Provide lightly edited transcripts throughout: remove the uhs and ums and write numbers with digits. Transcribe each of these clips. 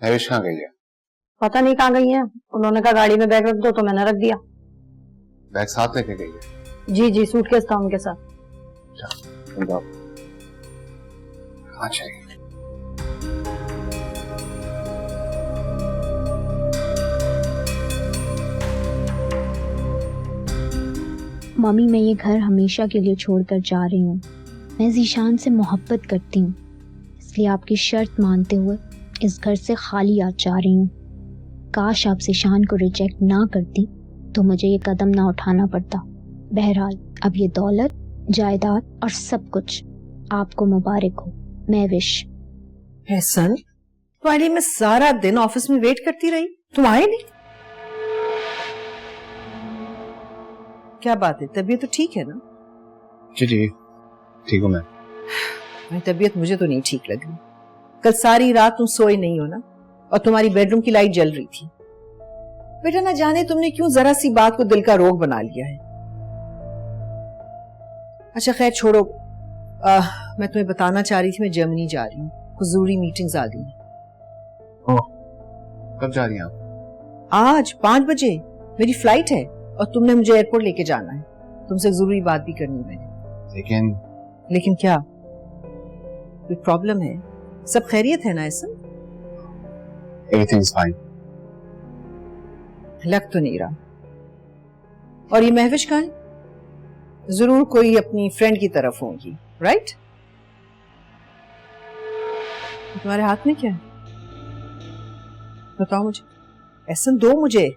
महविश कहाँ गई है? पता नहीं कहाँ गई हैं। उन्होंने कहा गाड़ी में बैग रख दो तो मैंने रख दिया। बैग साथ लेके गई है? जी सूटकेस था उनके साथ। कहाँ चाहिए? मम्मी, मैं ये घर हमेशा के लिए छोड़कर जा रही हूँ। मैं ज़ीशान से मोहब्बत करती हूँ, इसलिए आपकी शर्त मानते हुए इस घर से खाली आज जा रही हूँ। काश आप ज़ीशान को रिजेक्ट ना करती तो मुझे ये कदम ना उठाना पड़ता। बहरहाल अब ये दौलत, जायदाद और सब कुछ आपको मुबारक हो। महविश। एहसन, तुम्हारी मैं सारा दिन ऑफिस में वेट करती रही, तुम आए नहीं। क्या बात है, तबीयत तो ठीक है ना? जी ठीक हूँ मैं। मेरी तबीयत मुझे तो नहीं ठीक लगी। कल सारी रात तुम सोए नहीं हो ना, और तुम्हारी बेडरूम की लाइट जल रही थी। बेटा ना जाने तुमने क्यों जरा सी बात को दिल का रोग बना लिया है। अच्छा खैर छोड़ो, मैं तुम्हें बताना चाह रही थी मैं जर्मनी जा रही हूँ, कुछ जरूरी मीटिंग्स आ गई हैं। कब जा रही हैं आप? आज 5 बजे मेरी फ्लाइट है और तुमने मुझे एयरपोर्ट लेके जाना है। तुमसे जरूरी बात भी करनी है मैंने। लेकिन क्या कोई प्रॉब्लम है? सब खैरियत है ना? ऐसा एवरीथिंग इज फाइन। लग तो नहीं रहा। और ये महविश कहाँ है? जरूर कोई अपनी फ्रेंड की तरफ होंगी, राइट? तुम्हारे हाथ में क्या है? बताओ मुझे, एहसन दो मुझे।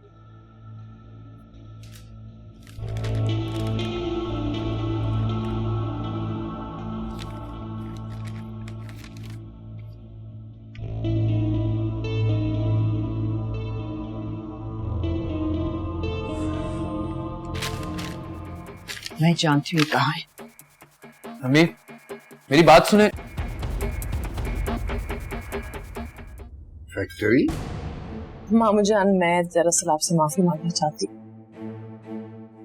मैं जानती हूँ कहाँ है। अम्मी मेरी बात सुने। फैक्ट्री? मामू जान, मैं दरअसल आपसे माफी मांगना चाहती हूँ।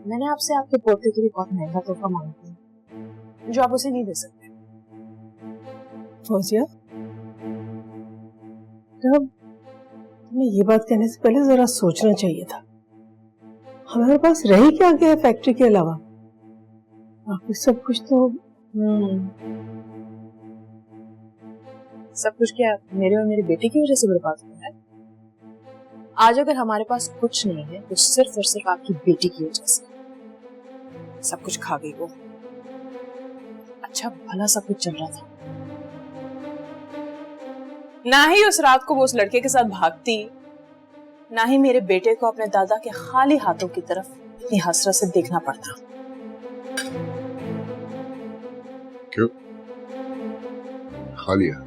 मैंने आपसे आपके पोते के लिए बहुत महंगा तोहफा मांगा था जो आप उसे नहीं दे सकते। फौजिया, तब तुम्हें ये बात कहने से पहले जरा सोचना चाहिए था। हमारे पास रह क्या गया है फैक्ट्री के अलावा? बाकी सब कुछ तो सब कुछ क्या मेरे और मेरे बेटे की वजह से बर्बाद हुआ है? आज अगर हमारे पास कुछ नहीं है तो सिर्फ और सिर्फ आपकी बेटी की वजह से। सब कुछ खा गई वो। अच्छा भला सब कुछ चल रहा था, ना ही उस रात को वो उस लड़के के साथ भागती, ना ही मेरे बेटे को अपने दादा के खाली हाथों की तरफ इतनी हसरत से देखना पड़ता। क्यों खा लिया?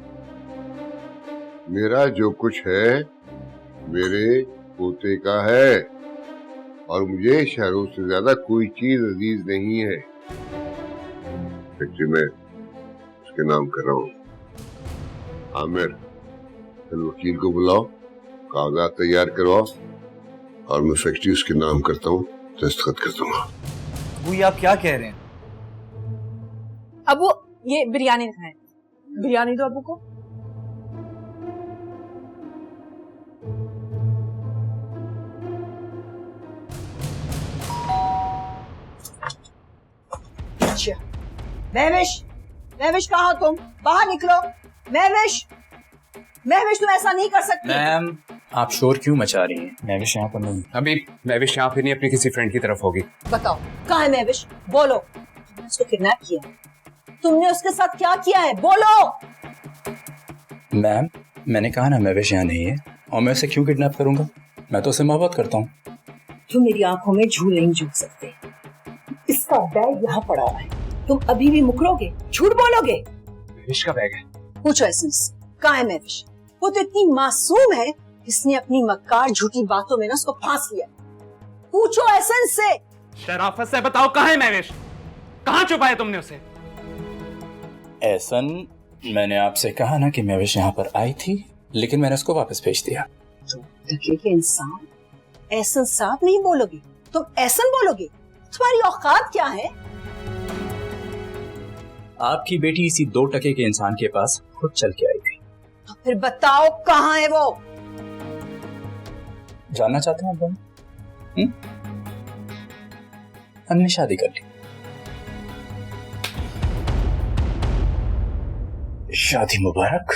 मेरा जो कुछ है मेरे पोते का है, और मुझे शहरों से ज्यादा कोई चीज अजीज नहीं है। फैक्ट्री में उसके नाम कर रहा हूँ। आमिर, कल वकील को बुलाओ, कागजात तैयार करवाओ, और मैं फैक्ट्री उसके नाम करता हूँ, दस्तखत कर दूंगा। वो ये आप क्या कह रहे हैं? अब वो ये बिरयानी खाएं। बिरयानी दो अबू को। अच्छा महविश कहाँ हो तुम? बाहर निकलो। महविश तुम ऐसा नहीं कर सकती। मैम आप शोर क्यों मचा रही हैं? महविश यहाँ पर नहीं। अभी महविश यहाँ फिर नहीं अपनी किसी फ्रेंड की तरफ होगी। बताओ कहाँ है महविश? बोलो। तुमने उसको किडनैप किया, तुमने उसके साथ क्या किया है? बोलो। मैम मैंने कहा ना महविश यहाँ नहीं है, और मैं उसे क्यों किडनैप करूंगा? मैं तो उसे मोहब्बत करता हूँ। तुम मेरी आंखों में झूठ नहीं झूठ सकते। इसका बैग यहाँ पड़ा हुआ है, तुम अभी भी मुकरोगे, झूठ बोलोगे? महविश का बैग है। पूछो एसेंस, कहाँ है महविश? वो तो इतनी मासूम है, इसने अपनी मक्कार झूठी बातों में ना उसको फांस लिया। पूछो एसेंस से। शराफत से बताओ कहाँ है महविश? कहाँ छुपाया तुमने उसे? एहसन, मैंने आपसे कहा ना कि महविश यहाँ पर आई थी, लेकिन मैंने उसको वापस भेज दिया। तुम टके के इंसान एहसन साहब नहीं बोलोगे, तुम एहसन बोलोगे? तुम्हारी औकात क्या है? आपकी बेटी इसी 2 टके के इंसान के पास खुद चल के आई थी। तो फिर बताओ कहाँ है वो? जानना चाहते हैं आप दोनों? हमने शादी कर ली। शादी मुबारक।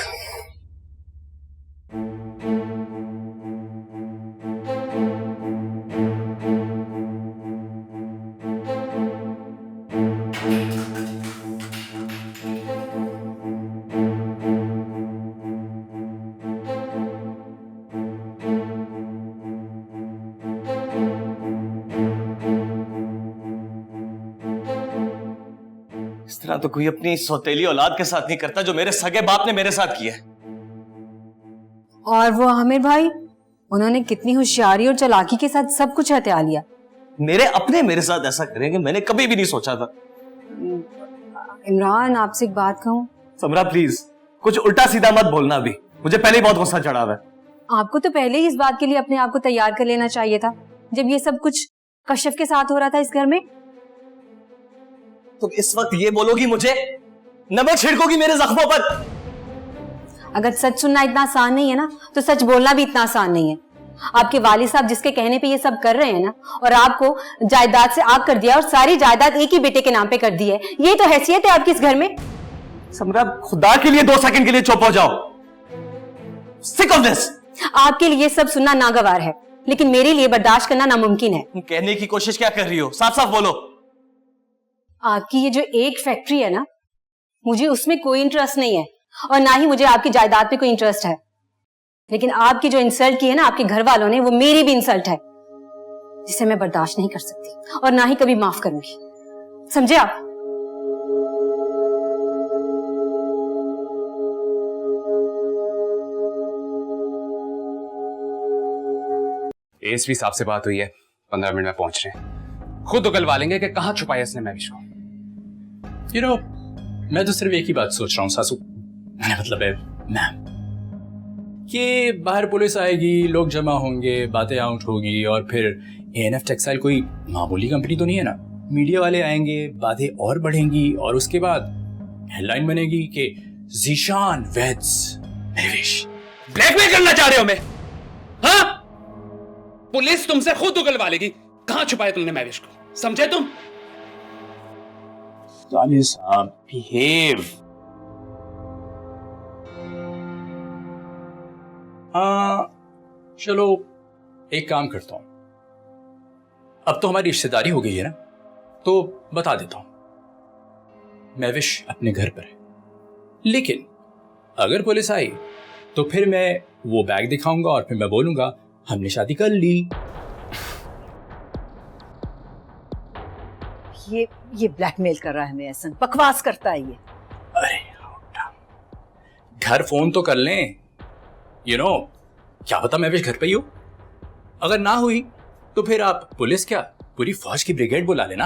इस तरह तो कोई अपनी सौतेली औलाद के साथ नहीं करता जो मेरे सगे बाप ने मेरे साथ किया है। और वो आमिर भाई, उन्होंने कितनी होशियारी और चालाकी के साथ सब कुछ हत्या लिया। मेरे अपने मेरे साथ ऐसा करेंगे मैंने कभी भी नहीं सोचा था। इमरान, आपसे एक बात कहूं? समरा प्लीज कुछ उल्टा सीधा मत बोलना अभी, मुझे पहले ही बहुत गुस्सा चढ़ा हुआ है। आपको तो पहले ही इस बात के लिए अपने आप को तैयार कर लेना चाहिए था जब ये सब कुछ कश्यप के साथ हो रहा था इस घर में। तुम इस वक्त ये बोलोगी मुझे, नमक छिड़कोगी मेरे जख्मों पर। अगर सच सुनना इतना आसान नहीं है ना, तो सच बोलना भी इतना आसान नहीं है। आपके वालिद साहब जिसके कहने पे ये सब कर रहे हैं ना, और आपको जायदाद से आग कर दिया और सारी जायदाद एक ही बेटे के नाम पे कर दी है, ये तो हैसियत है आपकी इस घर में। समरा खुदा के लिए 2 सेकंड के लिए चुप हो जाओ। Sick of this. आपके लिए सब सुनना नागवार है, लेकिन मेरे लिए बर्दाश्त करना नामुमकिन है। कहने की कोशिश क्या कर रही हो, साफ साफ बोलो। आपकी ये जो एक फैक्ट्री है ना, मुझे उसमें कोई इंटरेस्ट नहीं है और ना ही मुझे आपकी जायदाद पे कोई इंटरेस्ट है, लेकिन आपकी जो इंसल्ट की है ना आपके घर वालों ने, वो मेरी भी इंसल्ट है जिसे मैं बर्दाश्त नहीं कर सकती और ना ही कभी माफ करूंगी। समझे आप? एएसपी साहब से बात हुई है, 15 मिनट में पहुंच रहे हैं। खुद उगलवा लेंगे कि कहां छुपाया इसने महविश को। You know, मैं तो सिर्फ एक ही बात सोच रहा हूँ सासू, मतलब है मैम, कि बाहर पुलिस आएगी, लोग जमा होंगे, बातें आउट होगी और फिर एएनएफ टेक्सटाइल कोई मामूली कंपनी तो नहीं है ना। मीडिया वाले आएंगे, बातें और बढ़ेंगी और उसके बाद हेडलाइन बनेगी कि ज़ीशान वेड्स महविश। ब्लैकमेल करना चाह रहे हो मैं? हाँ, पुलिस तुमसे खुद उगलवा लेगी कहां छुपाया तुमने महविश को। समझे तुम? साहब बिहेव। हाँ चलो एक काम करता हूं, अब तो हमारी रिश्तेदारी हो गई है ना, तो बता देता हूं महविश अपने घर पर है, लेकिन अगर पुलिस आई तो फिर मैं वो बैग दिखाऊंगा और फिर मैं बोलूंगा हमने शादी कर ली। ये ब्लैकमेल कर रहा है हमें, एहसन बकवास करता है ये। अरे घर फोन तो कर लें, यू नो, क्या पता महविश घर पे ही हो। अगर ना हुई तो फिर आप पुलिस क्या पूरी फौज की ब्रिगेड बुला लेना।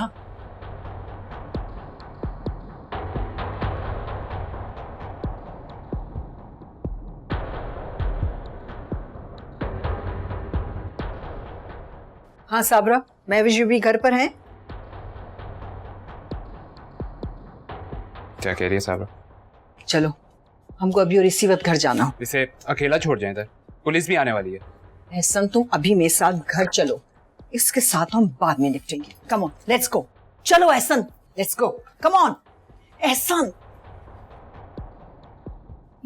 हाँ साबरा, महविश भी घर पर हैं? क्या कह रही है साबरा? चलो हमको अभी और इसी वक्त घर जाना हो। इसे अकेला छोड़ जाए इधर, पुलिस भी आने वाली है। एहसन तुम अभी मेरे साथ घर चलो, इसके साथ हम बाद में निपटेंगे। Come on let's go. चलो Ehsan let's go, come on Ehsan.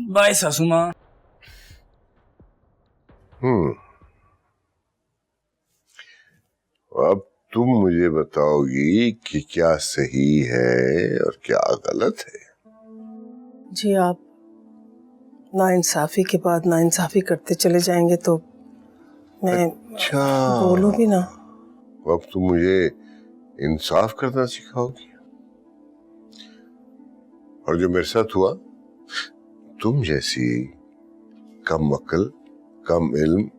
Bye सासू माँ। अब तुम मुझे बताओगी कि क्या सही है और क्या गलत है। जी आप नाइंसाफी के बाद नाइंसाफी करते चले जाएंगे तो मैं अच्छा बोलूं भी ना। अब तुम मुझे इंसाफ करना सिखाओगी। और जो मेरे साथ हुआ, तुम जैसी कम अक्ल, कम इल्म,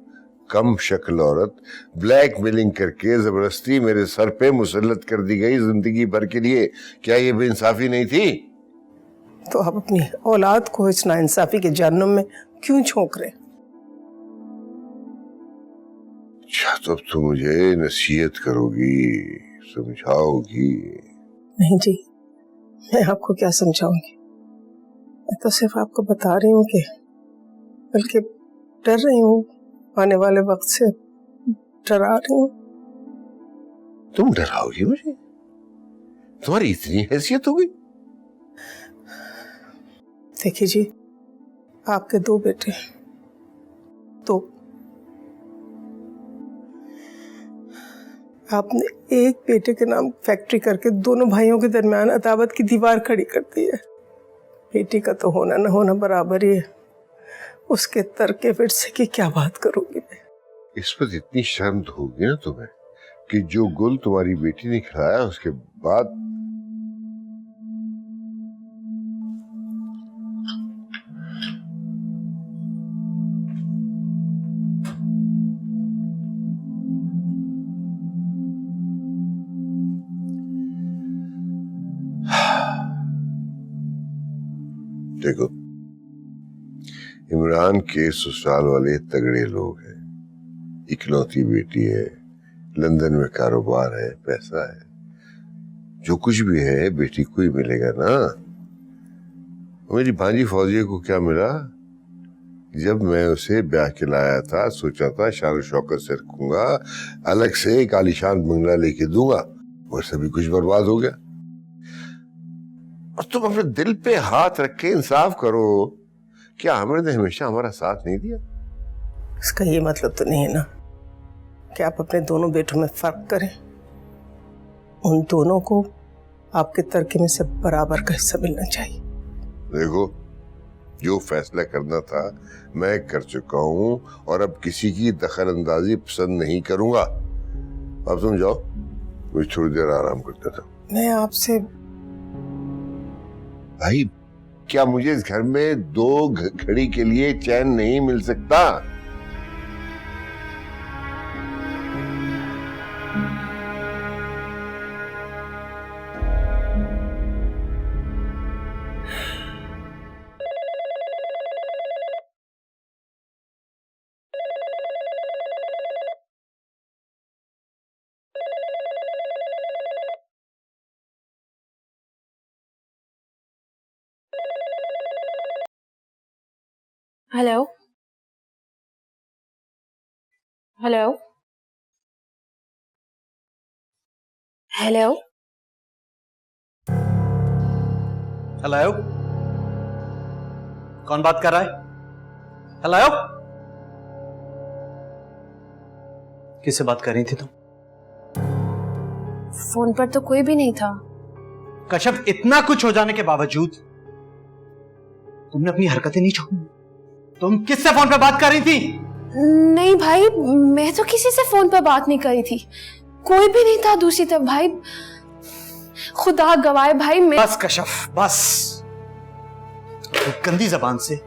कम शक्ल औरत ब्लैकमेलिंग करके जबरदस्ती मेरे सर पे मुसल्लत कर दी गई जिंदगी भर के लिए, क्या ये बेइंसाफी नहीं थी? तो आप अपनी औलाद को इस नाइंसाफी के जहन्नुम में क्यों झोंक रहे? अच्छा तो अब तुम मुझे नसीहत करोगी, समझाओगी? नहीं जी, मैं आपको क्या समझाऊंगी। मैं तो सिर्फ आपको बता रही हूँ कि बल्कि डर रही हूँ आने वाले वक्त से डरा रही हूँ। तुम डराओगी मुझे? तुम्हारी इतनी हैसियत हो गई? देखिए जी, आपके 2 बेटे, तो आपने एक बेटे के नाम फैक्ट्री करके दोनों भाइयों के दरमियान अदावत की दीवार खड़ी कर दी है। बेटी का तो होना ना होना बराबर ही है, उसके तरके फिर से की क्या बात करूंगी मैं। इस पर इतनी शर्म तो होगी ना तुम्हें कि जो गुल तुम्हारी बेटी ने खिलाया उसके बाद देखो, इमरान के ससुराल वाले तगड़े लोग हैं, इकलौती बेटी है, लंदन में कारोबार है, पैसा है, जो कुछ भी है बेटी को ही मिलेगा ना। मेरी भांजी फौजिया को क्या मिला? जब मैं उसे ब्याह के लाया था सोचा था शान शौकत से रखूंगा, अलग से एक आलीशान बंगला लेके दूंगा, और सभी कुछ बर्बाद हो गया। और तुम अपने दिल पे हाथ रख के इंसाफ करो, क्या आमिर ने हमेशा हमारा साथ नहीं दिया? इसका ये मतलब तो नहीं है ना कि आप अपने दोनों बेटों में फर्क करें। उन दोनों को आपके तरके में से बराबर का हिस्सा मिलना चाहिए। देखो, जो फैसला करना था मैं कर चुका हूं और अब किसी की दखल अंदाजी पसंद नहीं करूंगा। अब तुम जाओ, मुझे थोड़ी देर आराम करता था। मैं आपसे भाई, क्या मुझे इस घर में 2 घड़ी के लिए चैन नहीं मिल सकता? हेलो हेलो हेलो हेलो, कौन बात कर रहा है? हेलो, किससे बात कर रही थी तुम? फोन पर तो कोई भी नहीं था। कश्यप, इतना कुछ हो जाने के बावजूद तुमने अपनी हरकतें नहीं छोड़ी। तुम किससे फोन पे बात कर रही थी? नहीं भाई, मैं तो किसी से फोन पर बात नहीं करी थी, कोई भी नहीं था दूसरी तरफ भाई, खुदा गवाए भाई। मैं बस कश्यप, बस गंदी जबान से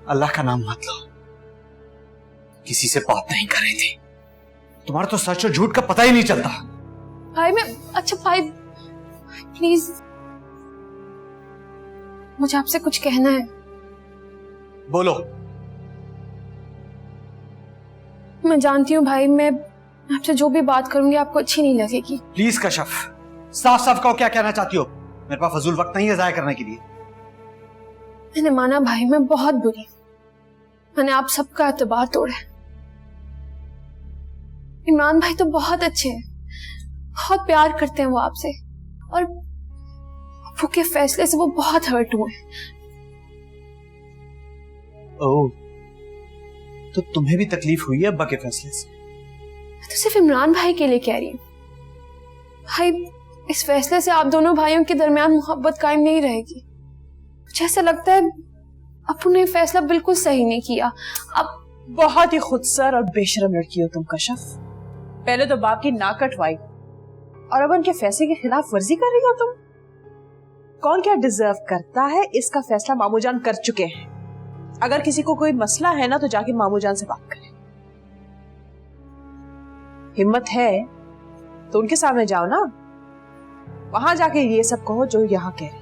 अल्लाह का नाम मत लो। किसी से बात नहीं कर रही थी। तुम्हारा तो सच और झूठ का पता ही नहीं चलता। भाई मैं, अच्छा भाई प्लीज, मुझे आपसे कुछ कहना है। बोलो। मैं जानती हूँ भाई, मैं आपसे जो भी बात करूंगी आपको अच्छी नहीं लगेगी। प्लीज कश्यप, साफ साफ कहो क्या कहना चाहती हो। मेरे पास फजूल वक्त नहीं है जाया करने के लिए। मैंने माना भाई, मैं बहुत बुरी, मैंने आप सबका एतबार तोड़ा। इमरान भाई तो बहुत अच्छे हैं, बहुत प्यार करते हैं वो आपसे, और अब्बू के फैसले से वो बहुत हर्ट हुए। ओह, तो तुम्हें भी तकलीफ हुई है अब्बा के फैसले से? मैं तो सिर्फ इमरान भाई के लिए कह रही हूँ भाई, इस फैसले से आप दोनों भाइयों के दरमियान मोहब्बत कायम नहीं रहेगी। मुझे ऐसा लगता है अब्बू ने फैसला बिल्कुल सही नहीं किया। अब बहुत ही खुदसर और बेशरम लड़की हो तुम कश्यप। पहले तो बाप की नाक कटवाई और अब उनके फैसले के खिलाफ वर्जी कर रही हो तुम। कौन क्या डिजर्व करता है इसका फैसला मामू जान कर चुके हैं। अगर किसी को कोई मसला है ना तो जाके मामू जान से बात करें। हिम्मत है तो उनके सामने जाओ ना, वहां जाके ये सब कहो जो यहाँ कह रहे,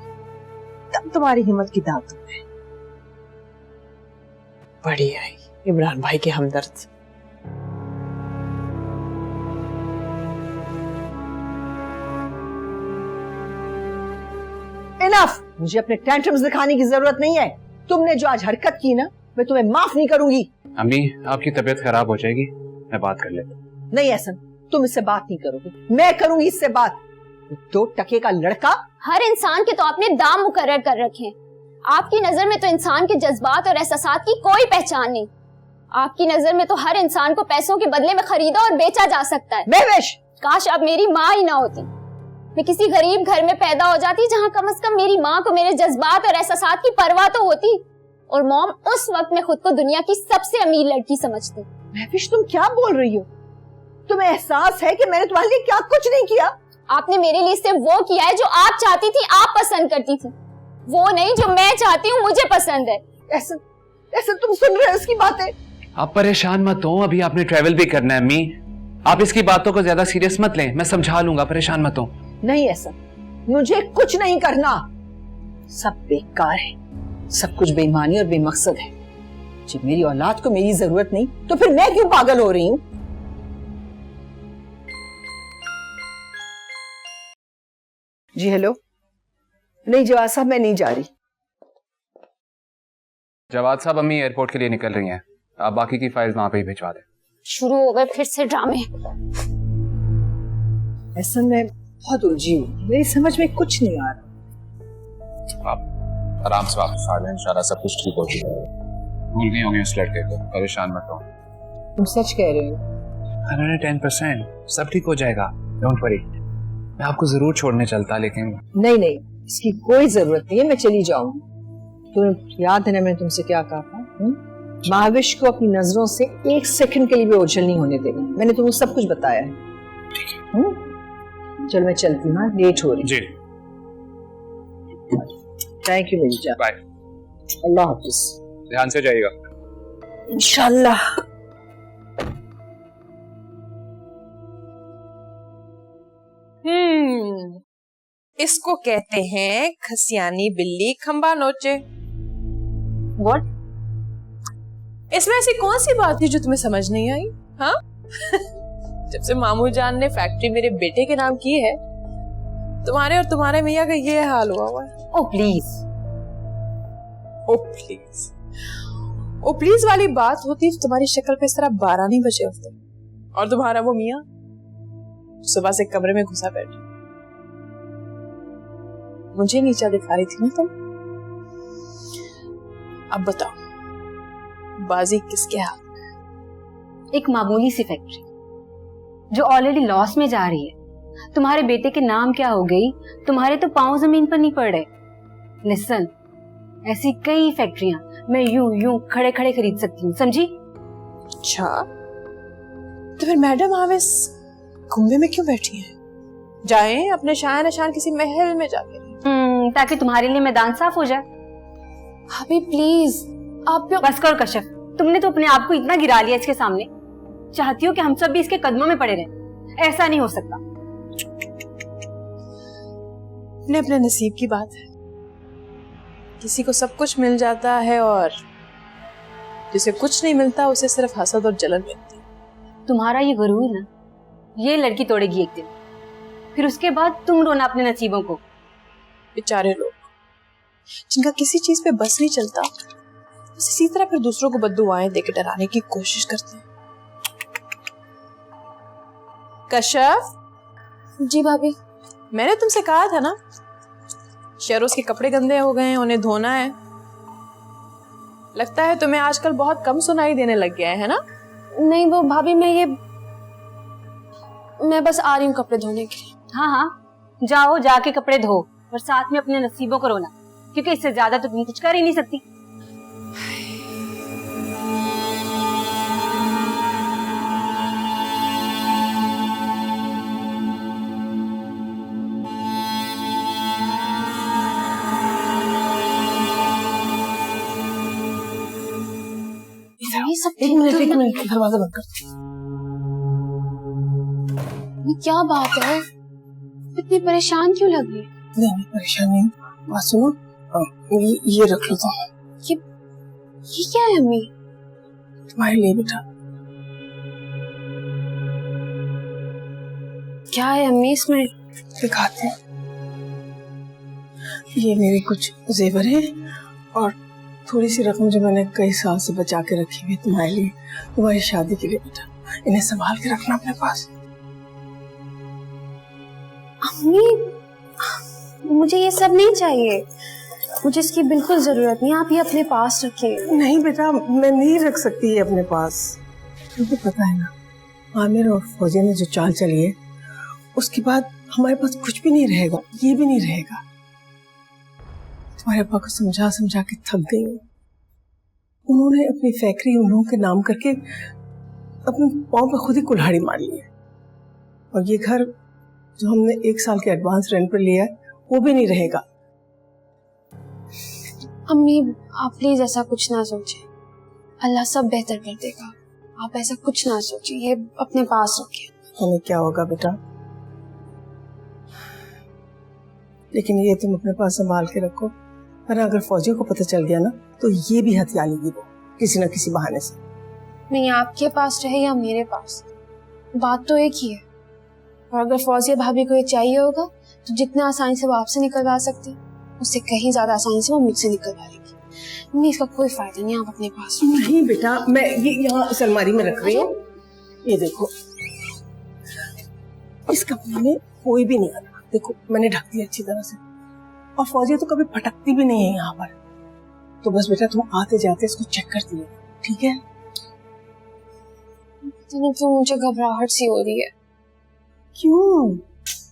तब तुम्हारी हिम्मत की दाद है। बड़ी आई इमरान भाई के हमदर्द। इनफ, मुझे अपने टेंट्रम्स दिखाने की जरूरत नहीं है। तुमने जो आज हरकत की ना, मैं तुम्हें माफ नहीं करूंगी। अम्मी, आपकी तबीयत खराब हो जाएगी, मैं बात कर लेता हूँ। नहीं एहसन, तुम इससे बात नहीं करोगे, मैं करूंगी इससे बात। 2 टके का लड़का। हर इंसान के तो आपने दाम मुकर्रर कर रखे हैं। आपकी नजर में तो इंसान के जज्बात और एहसासात की कोई पहचान नहीं। आपकी नजर में तो हर इंसान को पैसों के बदले में खरीदा और बेचा जा सकता है। महविश, काश अब मेरी माँ ही ना होती, मैं किसी गरीब घर में पैदा हो जाती जहाँ कम से कम मेरी माँ को मेरे जज्बात और एहसासात की परवाह तो होती। और मॉम उस वक्त में खुद को दुनिया की सबसे अमीर लड़की समझती। महविश, तुम क्या बोल रही हो? तुम्हें एहसास है कि मैंने तुम्हारे लिए क्या कुछ नहीं किया? आपने मेरे लिए सिर्फ वो किया है जो आप चाहती थी, आप पसंद करती थी, वो नहीं जो मैं चाहती हूँ, मुझे पसंद है। ऐसा तुम सुन रहे हो इसकी बातें? आप परेशान मत हो, अभी आपने ट्रैवल भी करना है अम्मी। आप इसकी बातों को ज्यादा सीरियस मत लें, मैं समझा लूंगा, परेशान मत हो। नहीं ऐसा, मुझे कुछ नहीं करना। सब बेकार है, सब कुछ बेईमानी और बेमकसद है। जब मेरी औलाद को मेरी जरूरत नहीं तो फिर मैं क्यों पागल हो रही हूँ? जी हेलो। नहीं जवाद साहब, मैं नहीं जा रही। जवाद साहब अम्मी एयरपोर्ट के लिए निकल रही हैं, आप बाकी की फाइल्स वहां पे ही भिजवा दें। शुरू हो गए फिर से ड्रामे। ऐसा मैं बहुत उलझी हूँ, मेरी समझ में कुछ नहीं आ रहा। आप आराम से वापस आ जाए, इंशाल्लाह सब कुछ ठीक हो जाएगा। भूल गई होंगी उस लड़के को, परेशान मत हो। तुम सच कह रहे हो? 110% सब ठीक हो जाएगा, डोंट वरी। मैं आपको जरूर छोड़ने चलता, लेकिन नहीं, इसकी कोई जरूरत नहीं है, मैं चली जाऊंगी। तुम्हें याद है ना मैंने तुमसे क्या कहा था? महाविश को अपनी नजरों से 1 सेकंड के लिए भी ओझल नहीं होने देना। मैंने तुम्हें सब कुछ बताया है। चलो मैं चलती हूँ, लेट हो रही जी। थैंक यू मेरी जान। बाय। अल्लाह हाफिज। ध्यान से जाइएगा। इंशाल्लाह। इसको कहते हैं खसियानी बिल्ली खंबा नोचे। व्हाट? इसमें ऐसी कौन सी बात थी जो तुम्हें समझ नहीं आई? हाँ? जब से मामू जान ने फैक्ट्री मेरे बेटे के नाम की है, तुम्हारे और तुम्हारे मियाँ का ये हाल हुआ है। Oh please, oh please, oh please वाली बात होती तो तुम्हारी शक्ल पे इस तरह 12 नहीं बचे होते। और तुम्हारा वो मियाँ सुबह से कमरे में घुसा बैठे, मुझे नीचा दिखा रही थी ना तुम। अब बताओ बाजी किसके हाथ? एक मामूली सी फैक्ट्री जो ऑलरेडी लॉस में जा रही है, तुम्हारे बेटे के नाम क्या हो गई, तुम्हारे तो पांव जमीन पर नहीं पड़ रहे। लिसन, ऐसी कई फैक्ट्रियां मैं यूं खड़े खड़े खरीद सकती हूँ, समझी? अच्छा, तो फिर मैडम आप इस कुंभे में क्यों बैठी हैं? जाएं अपने शान निशान किसी महल में जाके। ताकि तुम्हारे लिए मैदान साफ हो जाए। भाभी प्लीज, आप बस करो कश्यप, तुमने तो अपने आप को इतना गिरा लिया इसके सामने। चाहती हो कि हम सब भी इसके कदमों में पड़े रहें? ऐसा नहीं हो सकता। अपने नसीब की बात है, किसी को सब कुछ मिल जाता है और जिसे कुछ नहीं मिलता उसे सिर्फ हसद और जलन मिलती है। तुम्हारा ये गुरूर ना, ये लड़की तोड़ेगी एक दिन, फिर उसके बाद तुम रोना अपने नसीबों को। बेचारे लोग जिनका किसी चीज पे बस नहीं चलता, बस इसी तरह फिर दूसरों को बद्दुआएं देके डराने की कोशिश करते हैं। कश्यप। जी भाभी। मैंने तुमसे कहा था ना, शेरोज के कपड़े गंदे हो गए हैं, उन्हें धोना है। लगता है तुम्हें आजकल बहुत कम सुनाई देने लग गया है ना? नहीं वो भाभी, मैं बस आ रही हूँ कपड़े धोने के लिए। हाँ, जाओ जाके कपड़े धो और साथ में अपने नसीबों को रोना, क्योंकि इससे ज्यादा तो तुम कुछ कर ही नहीं सकती। एक मिनट दरवाजा बंद कर। क्या बात है, इतनी परेशान क्यों लग रही? नहीं परेशान नहीं, बात सुनो। ये रख लो तुम। ये क्या है अम्मी? तुम्हारे लिए बेटा। क्या है अम्मी इसमें? दिखाते हैं। ये मेरे कुछ जेवर है और थोड़ी सी रकम जो मैंने कई साल से बचा के रखी हुई तुम्हारे लिए, तुम्हारी शादी के लिए बेटा। इन्हें संभाल के रखना अपने पास। अम्मी, मुझे ये सब नहीं चाहिए, मुझे इसकी बिल्कुल जरूरत नहीं, आप ये अपने पास रखिए। नहीं बेटा, मैं नहीं रख सकती ये अपने पास, क्योंकि पता है ना आमिर और फौजी ने जो चाल चली है उसके बाद हमारे पास कुछ भी नहीं रहेगा, ये भी नहीं रहेगा। तुम्हारे अब्बा को समझा समझा के थक गई हूँ। उन्होंने अपनी फैक्ट्री उन लोगों के नाम करके अपने पाँव पे खुद ही कुल्हाड़ी मार ली है, और ये घर जो हमने 1 साल के एडवांस रेंट पर लिया है वो भी नहीं रहेगा। अम्मी, आप प्लीज ऐसा कुछ ना सोचें, अल्लाह सब बेहतर कर देगा, आप ऐसा कुछ ना सोचिए, ये अपने पास रखिए। हमें क्या होगा बेटा, लेकिन ये तुम अपने पास संभाल के रखो, वरना अगर फौजियों को पता चल गया ना तो ये भी हथिया लेगी वो किसी न किसी बहाने से। नहीं, आपके पास रहे या मेरे पास, बात तो एक ही है। और अगर फौजिया भाभी को ये चाहिए होगा तो जितना आसानी से वो आपसे निकलवा सकती है उससे कहीं ज्यादा आसानी से वो मुझसे निकलवा लेगी। नहीं, इसका कोई फायदा नहीं, आप अपने पास। नहीं बेटा, मैं ये यहाँ इस अलमारी में रख रही हूँ, ये देखो, इस कमरे में कोई भी नहीं आता, देखो मैंने ढक दिया अच्छी तरह से, और फौजिया तो कभी फटकती भी नहीं है यहाँ पर। तो बस बेटा तुम आते जाते इसको चेक करती है, ठीक है? तो मुझे घबराहट सी हो रही है। क्यों?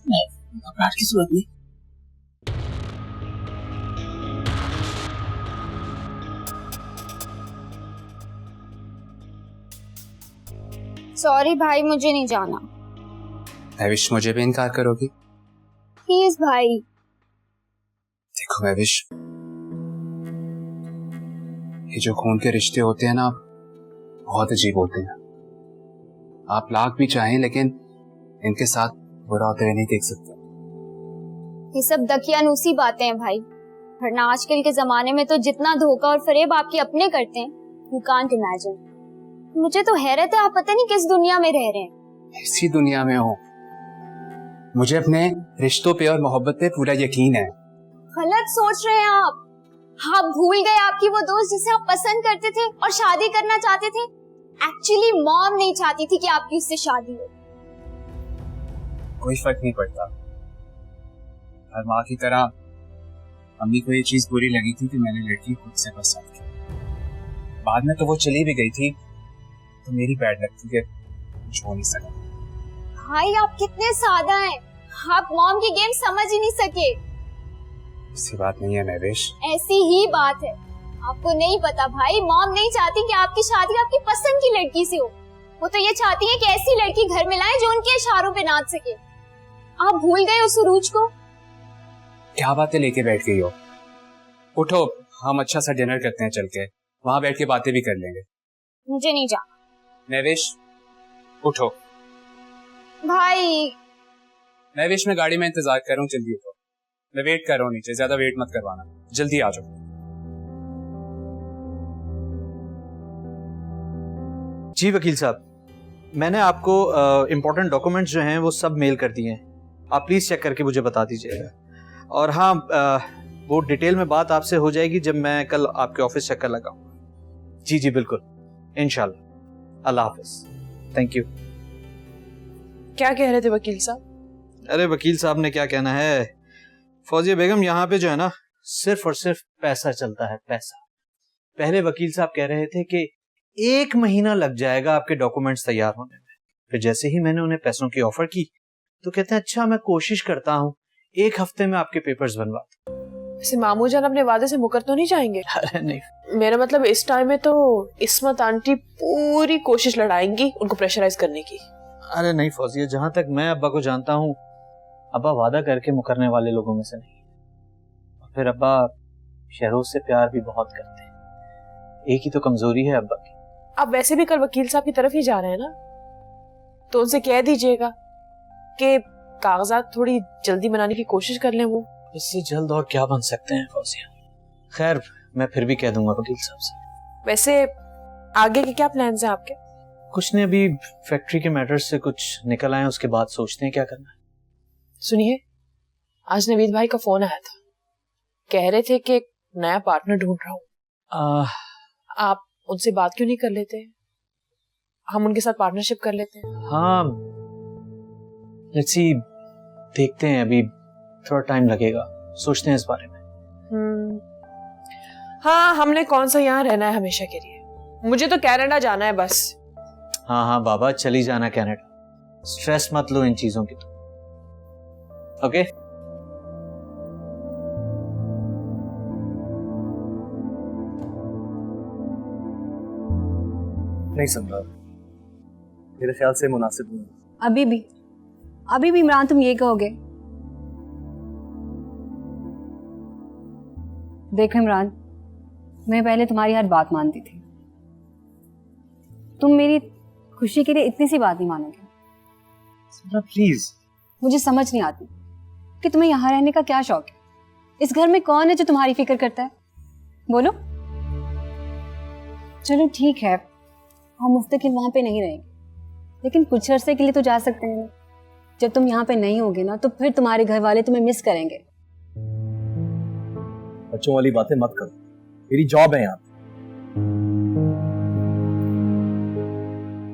नहीं, घबराहट की जरूरत नहीं। सॉरी भाई, मुझे नहीं जाना। महविश, मुझे भी इनकार करोगी? प्लीज भाई। देखो महविश, ये जो खून के रिश्ते होते हैं ना बहुत अजीब होते हैं। आप लाख भी चाहें लेकिन इनके साथ बुरा होते हुए नहीं देख सकते। ये सब दकियानूसी बातें हैं भाई, वरना आजकल के जमाने में तो जितना धोखा और फरेब आपके अपने करते हैं, यू कांट इमेजिन। मुझे तो हैरत है, आप पता नहीं किस दुनिया में रह रहे हैं। इसी दुनिया में हो। मुझे अपने रिश्तों पे और मोहब्बत पे पूरा यकीन है। गलत सोच रहे हैं आप भूल गए आपकी वो दोस्त जिसे आप पसंद करते थे और शादी करना चाहते थे। एक्चुअली मॉम नहीं चाहती थी कि आपकी उससे शादी हो। कोई फर्क नहीं पड़ता, हर माँ की तरह अम्मी को ये चीज बुरी लगी थी कि मैंने लड़की खुद से पसंद की। बाद में तो वो चली भी गई थी, तो मेरी बैड लगती है, कुछ हो नहीं सका। भाई आप कितने सादा हैं, आप मॉम की गेम समझ ही नहीं सके। ऐसी बात नहीं है महविश। ऐसी ही बात है, आपको नहीं पता भाई, मॉम नहीं चाहती कि आपकी शादी आपकी पसंद की लड़की से हो। वो तो ये चाहती है कि ऐसी लड़की घर में लाए जो उनके इशारों पे नाच सके। आप भूल गए उस सुरूज को। क्या बातें लेके बैठ गई हो? उठो, हम अच्छा सा डिनर करते हैं चल के, वहां बैठ के बातें भी कर लेंगे। मुझे नहीं जाना। महविश उठो। भाई महविश, मैं गाड़ी में इंतजार कर रहा हूँ, जल्दी उठो। मैं वेट कर रहा हूँ नीचे, ज्यादा वेट मत करवाना, जल्दी आ जाओ। जी वकील साहब, मैंने आपको इम्पोर्टेंट डॉक्यूमेंट्स जो हैं वो सब मेल कर दिए हैं, आप प्लीज़ चेक करके मुझे बता दीजिएगा। और हाँ, वो डिटेल में बात आपसे हो जाएगी जब मैं कल आपके ऑफिस चक्कर लगाऊंगा। जी जी बिल्कुल, इंशाल्लाह। अल्लाह हाफिज। Thank you. क्या कह रहे थे वकील साहब? अरे वकील साहब ने क्या कहना है, फौजिया बेगम यहाँ पे जो है ना सिर्फ और सिर्फ पैसा चलता है, पैसा। पहले वकील साहब कह रहे थे कि 1 महीना लग जाएगा आपके डॉक्यूमेंट्स तैयार होने में। फिर जैसे ही मैंने उन्हें पैसों की ऑफर की तो कहते हैं अच्छा मैं कोशिश करता हूँ 1 हफ्ते में आपके पेपर्स बनवा दूं। वैसे मामू जान अपने वादे से मुकर तो नहीं जाएंगे? अरे नहीं, मेरा मतलब इस टाइम में तो इस्मत आंटी पूरी कोशिश लड़ाएंगी उनको प्रेशराइज करने की। अरे नहीं फौजिया, जहां तक मैं अब्बा को जानता हूँ, अब्बा वादा करके मुकरने वाले लोगों में से नहीं। और फिर अब्बा शहरोज से प्यार भी बहुत करते हैं, एक ही तो कमजोरी है अब्बा की। आप वैसे भी कल वकील साहब की तरफ ही जा रहे हैं ना, तो उनसे कह दीजिएगा कि कागजात थोड़ी जल्दी बनाने की कोशिश कर लें। वो इससे जल्द और क्या बन सकते हैं फौजिया। खैर मैं फिर भी कह दूंगा वकील साहब से। वैसे आगे के क्या प्लान्स हैं आपके? कुछ नहीं, अभी फैक्ट्री के मैटर्स से कुछ निकल आए, उसके बाद सोचते हैं क्या करना है। सुनिए, आज नवीद भाई का फोन आया था, कह रहे थे कि एक नया पार्टनर ढूंढ रहा हूँ। आप उनसे बात क्यों नहीं कर लेते? हम उनके साथ पार्टनरशिप कर लेते हैं। हाँ, लेट्स सी, देखते हैं, अभी थोड़ा टाइम लगेगा, सोचते हैं इस बारे में। हाँ, हमने कौन सा यहाँ रहना है हमेशा के लिए, मुझे तो कनाडा जाना है बस। हाँ हाँ बाबा, चली जाना कनाडा, स्ट्रेस मत लो इन चीजों की। तो ओके नहीं समझा, मेरे ख्याल से मुनासिब नहीं। अभी भी इमरान तुम ये कहोगे? देखो इमरान, मैं पहले तुम्हारी हर बात मानती थी, तुम मेरी खुशी के लिए इतनी सी बात नहीं मानोगे। प्लीज, मुझे समझ नहीं आती कि तुम्हें यहाँ रहने का क्या शौक है। इस घर में कौन है जो तुम्हारी फिक्र करता है? बोलो। चलो ठीक है, हम मुफ्तकिल वहां पे नहीं रहेंगे, लेकिन कुछ अरसे के लिए तो जा सकते हैं। जब तुम यहाँ पे नहीं होगे ना, तो फिर तुम्हारे घर वाले तुम्हें मिस करेंगे। बच्चों वाली बातें मत करो, मेरी जॉब है यहाँ।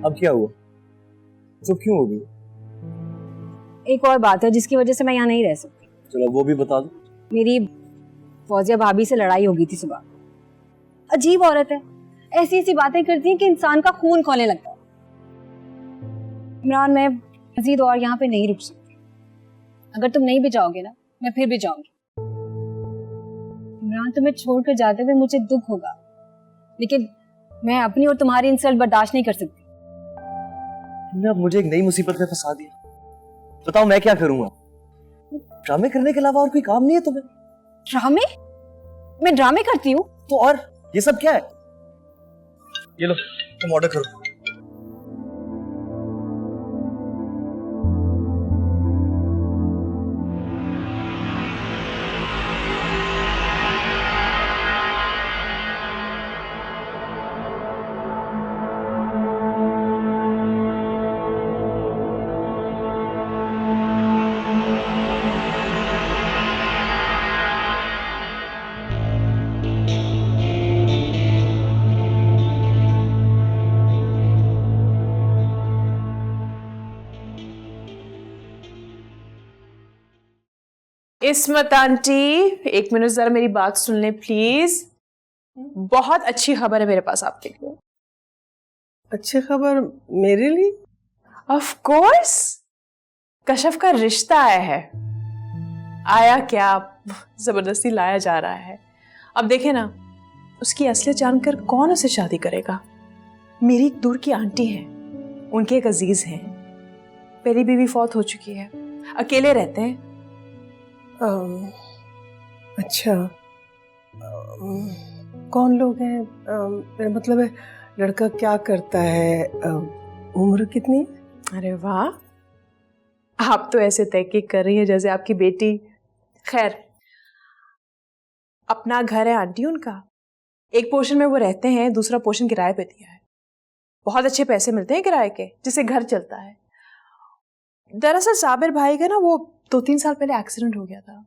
अब क्या हुआ, तो क्यों हो गई? एक और बात है जिसकी वजह से मैं यहाँ नहीं रह सकती। चलो वो भी बता दो। मेरी फौजिया भाभी से लड़ाई हो गई थी सुबह। अजीब औरत है, ऐसी ऐसी बातें करती है कि इंसान का खून खौलने लगता है। इमरान, मैं मजीद और यहाँ पे नहीं रुक सकती। अगर तुम नहीं भी जाओगे ना, मैं फिर भी जाऊंगी। इमरान, तुम्हें छोड़कर जाते हुए मुझे दुख होगा, लेकिन मैं अपनी और तुम्हारी इंसल्ट बर्दाश्त नहीं कर सकती। तुमने अब मुझे एक नई मुसीबत में फंसा दिया। बताओ मैं क्या करूंगा? ड्रामे करने के अलावा और कोई काम नहीं है तुम्हें? ड्रामे? मैं ड्रामे करती हूँ? तो और ये सब क्या है? ये लो, तुम ऑर्डर करो। इस्मत आंटी, एक मिनट जरा मेरी बात सुन ले प्लीज। बहुत अच्छी खबर है मेरे पास आपके लिए। अच्छी खबर मेरे लिए? ऑफ कोर्स, कशफ का रिश्ता आया है। आया क्या, जबरदस्ती लाया जा रहा है। अब देखे ना, उसकी असलियत जानकर कौन उसे शादी करेगा। मेरी एक दूर की आंटी है, उनके एक अजीज हैं, पहली बीवी फौत हो चुकी है, अकेले रहते हैं। अच्छा, कौन लोग हैं? मतलब है, लड़का क्या करता है, उम्र कितनी? अरे वाह, आप तो ऐसे तहकीक कर रही हैं जैसे आपकी बेटी। खैर, अपना घर है आंटी उनका, एक पोर्शन में वो रहते हैं, दूसरा पोर्शन किराए पे दिया है। बहुत अच्छे पैसे मिलते हैं किराए के, जिससे घर चलता है। दरअसल साबिर भाई का ना वो 2-3 साल पहले एक्सीडेंट हो गया था,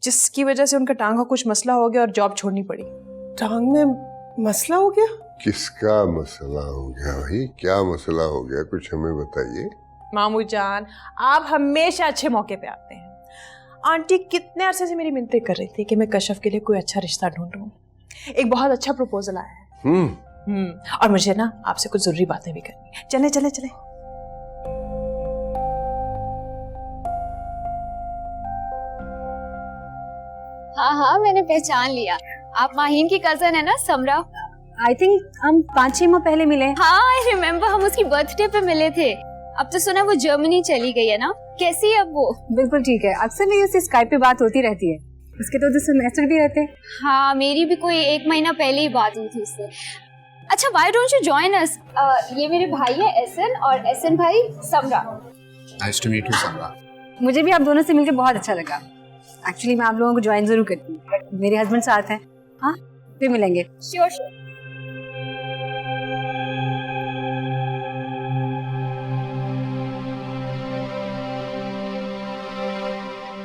जिसकी वजह से उनका टांग का कुछ मसला हो गया और जॉब छोड़नी पड़ी। टांग में मसला हो गया? किसका मसला हो गया भाई, क्या मसला हो गया, कुछ हमें बताइए। मामू जान, आप हमेशा अच्छे मौके पे आते हैं। आंटी कितने अरसे से मेरी मिन्नतें कर रही थी कि मैं कशफ के लिए कोई अच्छा रिश्ता ढूंढूं। एक बहुत अच्छा प्रपोजल आया है। और मुझे ना आपसे कुछ जरूरी बातें भी करनी है। चले चले चले। हाँ हाँ, मैंने पहचान लिया, आप माहीन की कजन है ना, समरा। आई थिंक हम 5-6 माह पहले मिले। हाँ, आई रिमेम्बर, हम उसकी बर्थडे पे मिले थे। अब तो सुना वो जर्मनी चली गई है ना, कैसी है अब वो? बिल्कुल ठीक है, अक्सर मेरी उससे स्काइप पे बात होती रहती है। उसके तो सेमेस्टर भी रहते हैं। हाँ, मेरी भी कोई 1 महीना पहले ही बात हुई थी उससे। अच्छा, why don't you join us? ये मेरे भाई है एसन, और एसन भाई Samra. Nice to meet you Samra. मुझे भी आप दोनों से मिलकर बहुत अच्छा लगा। एक्चुअली मैं आप लोगों को ज्वाइन जरूर करती हूँ, मेरे हस्बैंड साथ हैं। हाँ, फिर मिलेंगे। Sure sure.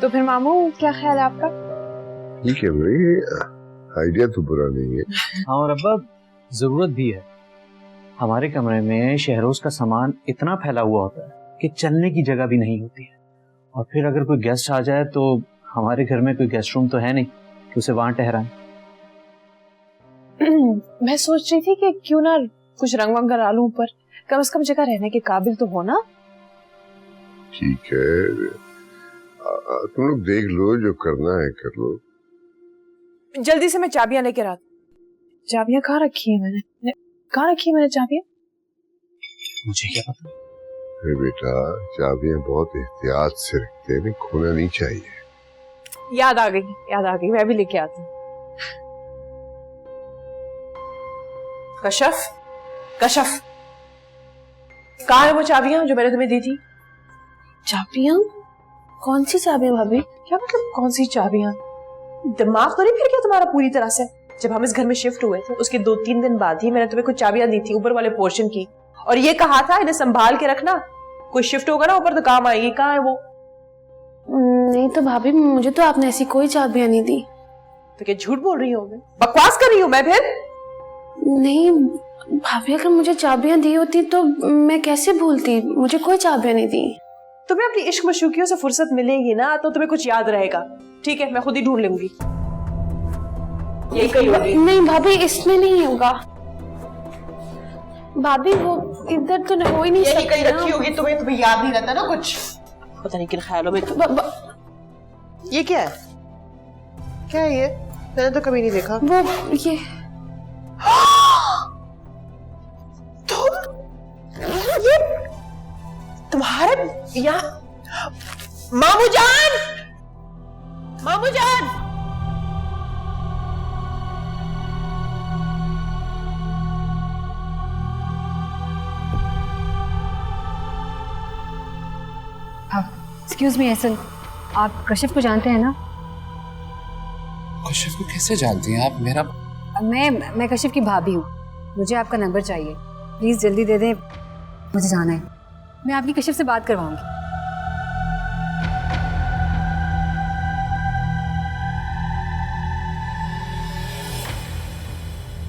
तो फिर मामू, क्या ख्याल है आपका? ठीक है भाई, आइडिया तो बुरा नहीं है। हाँ, और अब्बा जरूरत भी है। हमारे कमरे में शहरोज का सामान इतना फैला हुआ होता है कि चलने की जगह भी नहीं होती है, और फिर अगर कोई गेस्ट आ जाए तो हमारे घर में कोई गेस्ट रूम तो है नहीं कि उसे वहां ठहराएं। मैं सोच रही थी कि क्यों ना कुछ रंग वंग करा लूं ऊपर, कम से कम जगह रहने के काबिल तो हो ना। ठीक है, तुम लोग देख लो, जो करना है कर लो। जल्दी से मैं चाबियां लेकर आती। चाबियां कहाँ रखी है मैंने? कहाँ रखी है मैंने चाबियां? मुझे क्या पता। अरे बेटा, चाबियां बहुत एहतियात से रखते हैं, खोना नहीं चाहिए। याद आ गई, मैं भी लेके आती हूँ। कशफ, कहाँ है वो चाबियां जो मैंने तुम्हें दी थी? चाबियां? कौन सी चाबियां भाभी? क्या मतलब कौन सी चाबियां? दिमाग तो नहीं फिर गया तुम्हारा पूरी तरह से? जब हम इस घर में शिफ्ट हुए थे उसके 2-3 दिन बाद ही मैंने तुम्हें कुछ चाबियां दी थी ऊपर वाले पोर्शन की, और ये कहा था इन्हें संभाल के रखना, कोई शिफ्ट होगा ना ऊपर तो काम आएगी। कहाँ है वो? नहीं तो भाभी, मुझे तो आपने ऐसी कोई चाबियां नहीं दी। तो क्या झूठ बोल रही हो? मैं बकवास कर रही हूँ मैं फिर? नहीं भाभी, अगर मुझे चाबियां दी होती तो मैं कैसे भूलती, मुझे कोई चाबियां नहीं दी। तुम्हें अपनी इश्क मशूकियों से फुर्सत मिलेगी ना तो तुम्हें कुछ याद रहेगा। ठीक है, मैं खुद ही ढूंढ लूंगी। यही कहीं होगी। नहीं भाभी, इसमें नहीं होगा भाभी, वो इधर तो हो ही नहीं सकती। कहीं रखी होगी, तुम्हें याद नहीं रहता ना कुछ, पता नहीं किन ख्यालों में। ये क्या है? क्या है ये? मैंने तो कभी नहीं देखा। वो ये तुम्हारे यहाँ मामू जान। एक्सक्यूज मी एहसन, आप कशिफ को जानते हैं ना? कशिफ को कैसे जानती हैं आप? मेरा मैं कशिफ की भाभी हूँ, मुझे आपका नंबर चाहिए, प्लीज जल्दी दे दें, मुझे जाना है। मैं आपकी कशिफ से बात करवाऊंगी।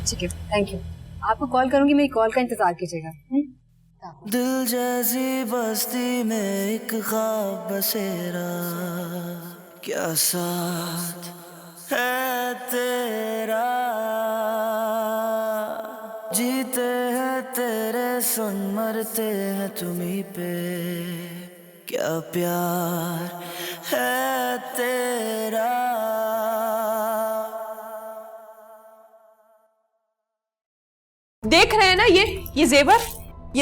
ठीक है, थैंक यू। आपको कॉल करूंगी, मेरी कॉल का इंतजार कीजिएगा। दिल जैसी बस्ती में एक ख्वाब बसेरा, क्या साथ है तेरा, जीते हैं तेरे सुन, मरते हैं तुम्हीं पे, क्या प्यार है तेरा। देख रहे हैं ना ये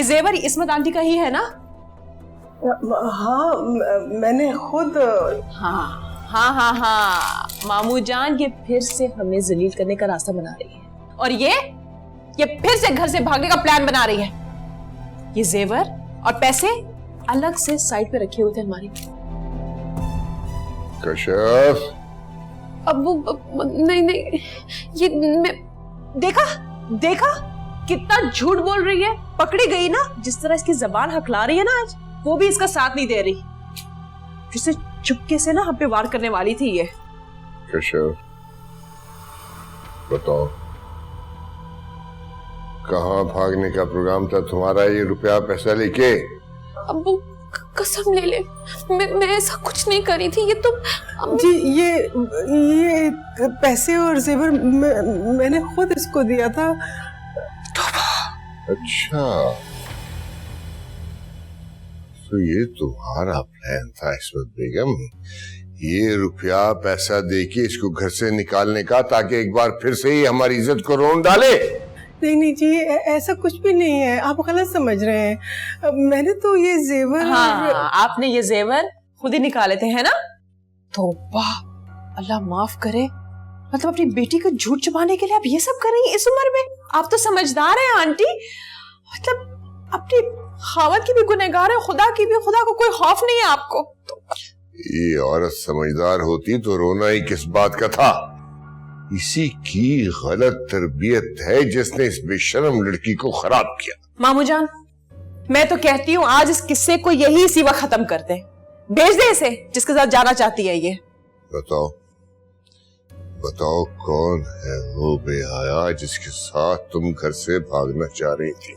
जेवर इस्मत आंटी का ही है ना? हाँ, मैंने खुद। हाँ, मामू जान ये फिर से हमें जलील करने का रास्ता बना रही है, और ये फिर से घर से भागने का प्लान बना रही है। ये जेवर और पैसे अलग से साइड पे रखे हुए थे हमारे। कशिफ, अब वो नहीं, ये देखा कितना झूठ बोल रही है। पकड़ी गई ना, जिस तरह इसकी जबान हकला रही है ना आज, वो भी इसका साथ नहीं दे रही। जिससे चुपके से ना हम पे वार करने वाली थी ये। कशिफ, बताओ कहाँ भागने का प्रोग्राम था तुम्हारा ये रुपया पैसा लेके? अब्बू कसम ले ले, मैं ऐसा कुछ नहीं करी थी। ये तुम जी, ये पैसे और जेवर मैंने खुद इसको दिया था। अच्छा, तो ये तुम्हारा प्लान था इस्मत बेगम, ये रुपया पैसा देके इसको घर से निकालने का, ताकि एक बार फिर से ही हमारी इज्जत को रोन डाले? नहीं जी, ऐसा कुछ भी नहीं है, आप गलत समझ रहे हैं। मैंने तो ये जेवर। हाँ, आपने ये जेवर खुद ही निकाले थे, है ना? तो वाह, अल्लाह माफ करे। मतलब अपनी बेटी को झूठ छुपाने के लिए आप ये सब कर रही हैं इस उम्र में? आप तो समझदार हैं आंटी, मतलब अपनी खावत की भी गुनहगार है, खुदा की भी। खुदा को कोई खौफ नहीं है आपको तो। ये औरत समझदार होती तो रोना ही किस बात का था। इसी की गलत तरबियत है जिसने इस बेशर्म लड़की को खराब किया। मामू जान, मैं तो कहती हूँ आज इस किस्से को यही इसी वक्त खत्म कर दे। भेज दे इसे जिसके साथ जाना चाहती है ये। बताओ कौन है वो बेहया जिसके साथ तुम घर से भागना चाह रही थी?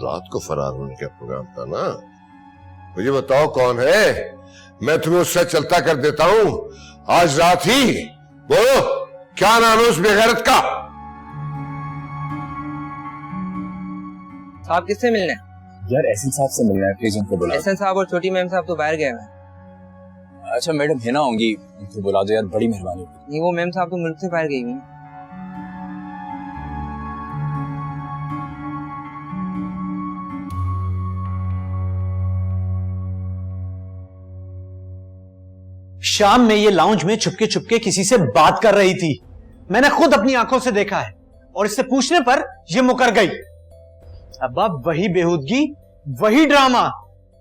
रात को फरार होने का प्रोग्राम था ना। मुझे बताओ कौन है, मैं तुम्हें उससे चलता कर देता हूं। आज रात ही बोलो, क्या नाम है उस बेगैरत का? साहब किससे मिलना है? यार एहसन साहब से मिलना है, प्लीज उनको बुला। एहसन साहब और छोटी मैम साहब तो बाहर गए हैं। अच्छा मैडम है ना होंगी, उनको बुला दो यार, बड़ी मेहरबानी होगी। नहीं, वो मैम साहब तो मुल्क से बाहर गई हुई हैं। शाम में ये लाउंज में चुपके चुपके किसी से बात कर रही थी, मैंने खुद अपनी आंखों से देखा है, और इससे पूछने पर ये मुकर गई। अब्बा वही बेहूदगी, वही ड्रामा,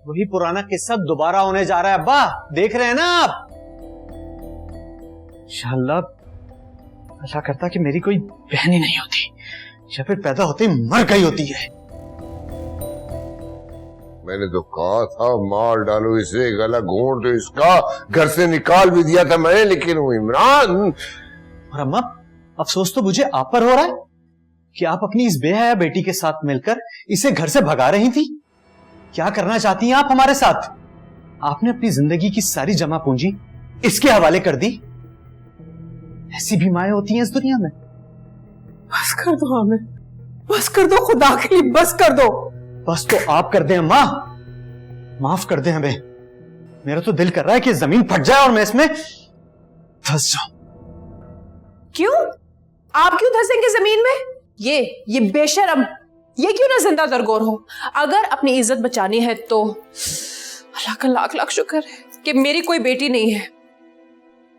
वही पुराना किस्सा दोबारा होने जा रहा है। अब्बा देख रहे हैं ना आप? इंशाअल्लाह अल्लाह करता कि मेरी कोई बहन ही नहीं होती, या फिर पैदा होते ही मर गई होती है। मैंने तो कहा था मार डालो इसे, गला घोंट दो इसका, घर से निकाल भी दिया था मैंने, लेकिन वो इमरान। और अम्मा अफसोस तो मुझे आप पर हो रहा है कि आप अपनी इस बेहया बेटी के साथ मिलकर इसे घर से भगा रही थी। क्या करना चाहती हैं आप हमारे साथ? आपने अपनी जिंदगी की सारी जमा पूंजी इसके हवाले कर दी। ऐसी भी माएं होती हैं इस दुनिया में। बस कर दो हमें, बस कर दो, खुदा के लिए बस कर दो। बस तो आप कर दें अम्मा, माफ कर दें हमें। मेरा तो दिल कर रहा है कि जमीन फट जाए और मैं इसमें फंस जाऊं। क्यों? आप क्यों धंसेंगे जमीन में? ये बेशरम, ये क्यों ना जिंदा दरगोर हो? अगर अपनी इज्जत बचानी है तो अल्लाह का लाख लाख शुक्र है कि मेरी कोई बेटी नहीं है।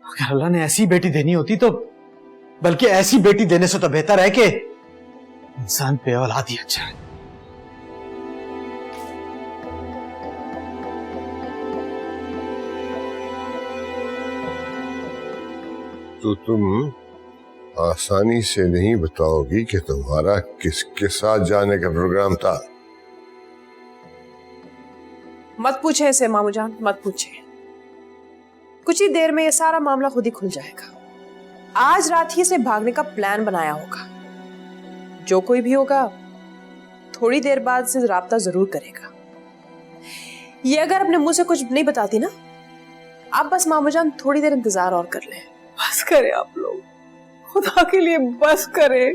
अगर अल्लाह ने ऐसी बेटी देनी होती तो, बल्कि ऐसी बेटी देने से तो बेहतर है कि इंसान पे औलाद ही अच्छा है। तो तुम आसानी से नहीं बताओगी कि तुम्हारा किसके साथ जाने का प्रोग्राम था? मत पूछे इसे मामू जान, मत पूछे। कुछ ही देर में ये सारा मामला खुद ही खुल जाएगा। आज रात ही से भागने का प्लान बनाया होगा। जो कोई भी होगा थोड़ी देर बाद से राब्ता जरूर करेगा। ये अगर अपने मुंह से कुछ नहीं बताती ना, आप बस मामू जान थोड़ी देर इंतजार और कर लें। बस करें आप लोग, खुदा के लिए बस करें।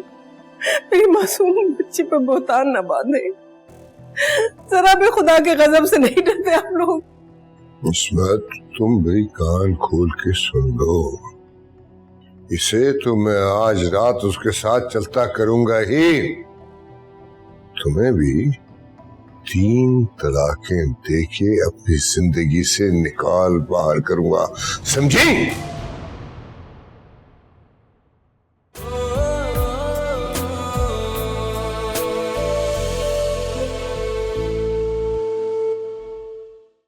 मेरी मासूम बच्ची पे बोतान न बांधे। जरा भी खुदा के गजब से नहीं डरते आप लोग। इस्मत तुम भी कान खोल के सुन लो, इसे तो मैं आज रात उसके साथ चलता करूंगा ही। तुम्हें भी 3 तलाकें देके अपनी जिंदगी से निकाल बाहर करूंगा, समझी?